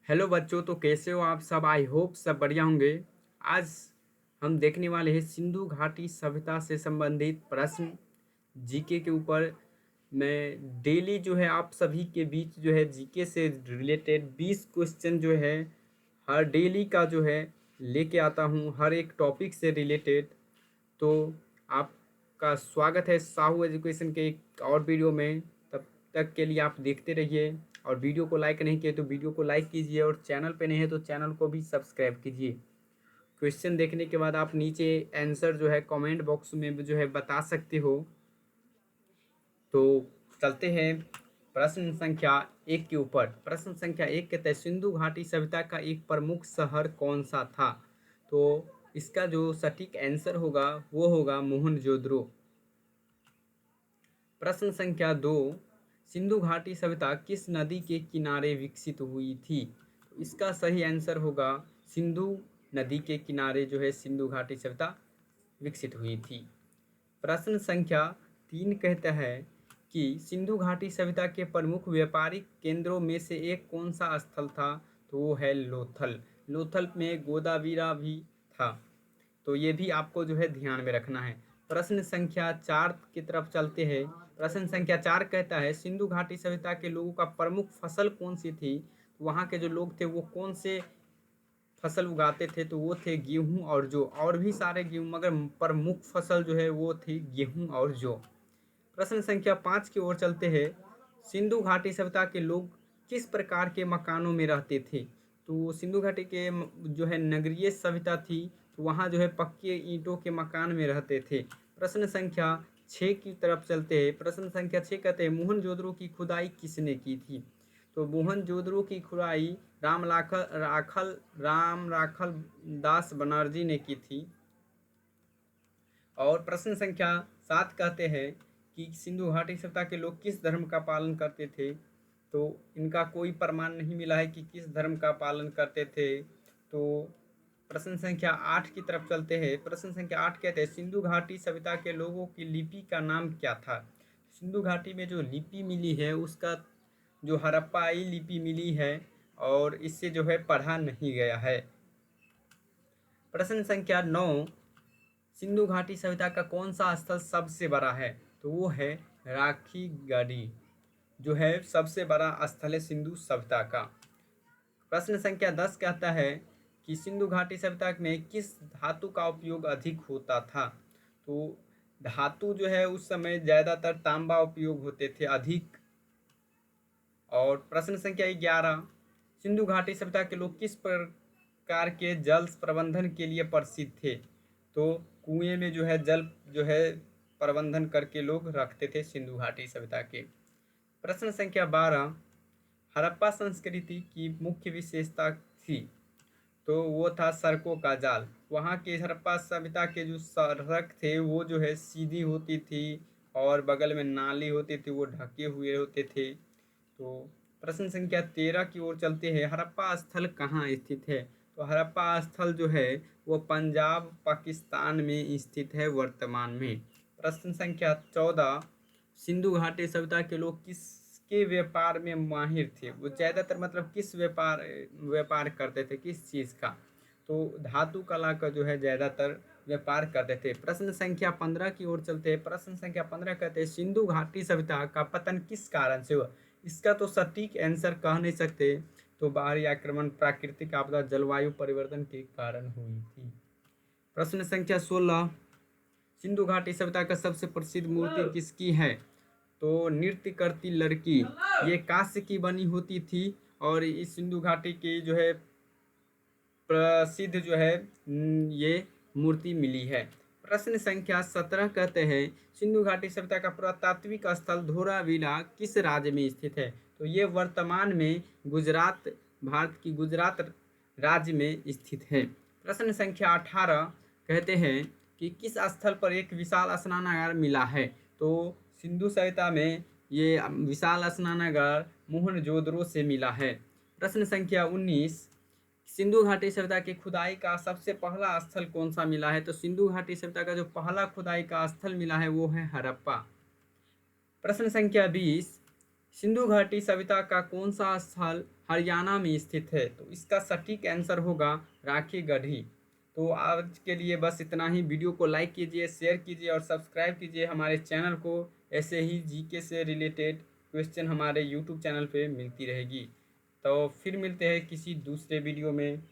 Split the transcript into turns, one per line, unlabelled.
Hello बच्चों, तो कैसे हो आप सब। आई होप सब बढ़िया होंगे। आज हम देखने वाले हैं सिंधु घाटी सभ्यता से संबंधित प्रश्न जीके के ऊपर। मैं डेली जो है आप सभी के बीच जो है जीके से रिलेटेड 20 क्वेश्चन जो है हर डेली का जो है लेके आता हूँ, हर एक टॉपिक से रिलेटेड। तो आपका स्वागत है साहू एजुकेशन के एक और वीडियो में। तब तक के लिए आप देखते रहिए, और वीडियो को लाइक नहीं किए तो वीडियो को लाइक कीजिए, और चैनल पे नहीं है तो चैनल को भी सब्सक्राइब कीजिए। क्वेश्चन देखने के बाद आप नीचे आंसर जो है कमेंट बॉक्स में जो है बता सकते हो। तो चलते हैं प्रश्न संख्या 1 के ऊपर। प्रश्न संख्या 1 कहते हैं सिंधु घाटी सभ्यता का एक प्रमुख शहर कौन सा था। तो इसका जो सटीक आंसर होगा वो होगा मोहनजोदड़ो। प्रश्न संख्या 2, सिंधु घाटी सभ्यता किस नदी के किनारे विकसित हुई थी। तो इसका सही आंसर होगा सिंधु नदी के किनारे जो है सिंधु घाटी सभ्यता विकसित हुई थी। प्रश्न संख्या 3 कहता है कि सिंधु घाटी सभ्यता के प्रमुख व्यापारिक केंद्रों में से एक कौन सा स्थल था। तो वो है लोथल। लोथल में गोदावीरा भी था। तो ये भी आपको जो है ध्यान में रखना है। प्रश्न संख्या 4 की तरफ चलते हैं। प्रश्न संख्या 4 कहता है सिंधु घाटी सभ्यता के लोगों का प्रमुख फसल कौन सी थी। वहाँ के जो लोग थे वो कौन से फसल उगाते थे। तो वो थे गेहूं और जौ, और भी सारे गेहूं, मगर प्रमुख फसल जो है वो थी गेहूं और जौ। प्रश्न संख्या 5 की ओर चलते हैं। सिंधु घाटी सभ्यता के लोग किस प्रकार के मकानों में रहते थे। तो सिंधु घाटी के जो है नगरीय सभ्यता थी, तो वहाँ जो है पक्के ईंटों के मकान में रहते थे। प्रश्न संख्या 6 की तरफ चलते हैं। प्रश्न संख्या 6 कहते हैं मोहनजोदड़ो की खुदाई किसने की थी। तो मोहनजोदड़ो की खुदाई राम राखल दास बनर्जी ने की थी। और प्रश्न संख्या 7 कहते हैं कि सिंधु घाटी सभ्यता के लोग किस धर्म का पालन करते थे। तो इनका कोई प्रमाण नहीं मिला है कि किस धर्म का पालन करते थे। तो प्रश्न संख्या 8 की तरफ चलते हैं। प्रश्न संख्या 8 कहते हैं सिंधु घाटी सभ्यता के लोगों की लिपि का नाम क्या था। सिंधु घाटी में जो लिपि मिली है उसका जो हड़प्पाई लिपि मिली है, और इससे जो है पढ़ा नहीं गया है। प्रश्न संख्या 9, सिंधु घाटी सभ्यता का कौन सा स्थल सबसे बड़ा है। तो वो है राखीगढ़ी, जो है सबसे बड़ा स्थल है सिंधु सभ्यता का। प्रश्न संख्या 10 कहता है कि सिंधु घाटी सभ्यता में किस धातु का उपयोग अधिक होता था। तो धातु जो है उस समय ज़्यादातर तांबा उपयोग होते थे अधिक। और प्रश्न संख्या 11, सिंधु घाटी सभ्यता के लोग किस प्रकार के जल प्रबंधन के लिए प्रसिद्ध थे। तो कुएं में जो है जल जो है प्रबंधन करके लोग रखते थे सिंधु घाटी सभ्यता के। प्रश्न संख्या 12, हड़प्पा संस्कृति की मुख्य विशेषता थी। तो वो था सड़कों का जाल। वहाँ के हड़प्पा सभ्यता के जो सड़क थे वो जो है सीधी होती थी, और बगल में नाली होती थी, वो ढके हुए होते थे। तो प्रश्न संख्या 13 की ओर चलते हैं। हड़प्पा स्थल कहाँ स्थित है। तो हड़प्पा स्थल जो है वो पंजाब पाकिस्तान में स्थित है वर्तमान में। प्रश्न संख्या 14, सिंधु घाटी सभ्यता के लोग किसके व्यापार में माहिर थे। वो ज़्यादातर मतलब किस व्यापार करते थे, किस चीज़ का। तो धातु कला का जो है ज़्यादातर व्यापार करते थे। प्रश्न संख्या 15 की ओर चलते हैं। प्रश्न संख्या 15 कहते हैं सिंधु घाटी सभ्यता का पतन किस कारण से हुआ। इसका तो सटीक आंसर कह नहीं सकते। तो बाहरी आक्रमण, प्राकृतिक आपदा, जलवायु परिवर्तन के कारण हुई थी। प्रश्न संख्या 16, सिंधु घाटी सभ्यता का सबसे प्रसिद्ध मूर्ति किसकी है। तो नृत्य करती लड़की, ये कांस्य की बनी होती थी, और इस सिंधु घाटी की जो है प्रसिद्ध जो है ये मूर्ति मिली है। प्रश्न संख्या 17 कहते हैं सिंधु घाटी सभ्यता का पुरातात्विक स्थल धोलावीरा किस राज्य में स्थित है। तो ये वर्तमान में गुजरात, भारत की गुजरात राज्य में स्थित है। प्रश्न संख्या 18 कहते हैं कि किस स्थल पर एक विशाल स्नानागार मिला है। तो सिंधु सभ्यता में ये विशाल स्नानागार मोहनजोदड़ो से मिला है। प्रश्न संख्या 19, सिंधु घाटी सभ्यता की खुदाई का सबसे पहला स्थल कौन सा मिला है। तो सिंधु घाटी सभ्यता का जो पहला खुदाई का स्थल मिला है वो है हड़प्पा। प्रश्न संख्या 20, सिंधु घाटी सभ्यता का कौन सा स्थल हरियाणा में स्थित है। तो इसका सटीक आंसर होगा राखी गढ़ी। तो आज के लिए बस इतना ही। वीडियो को लाइक कीजिए, शेयर कीजिए और सब्सक्राइब कीजिए हमारे चैनल को। ऐसे ही जीके से रिलेटेड क्वेश्चन हमारे यूट्यूब चैनल पे मिलती रहेगी। तो फिर मिलते हैं किसी दूसरे वीडियो में।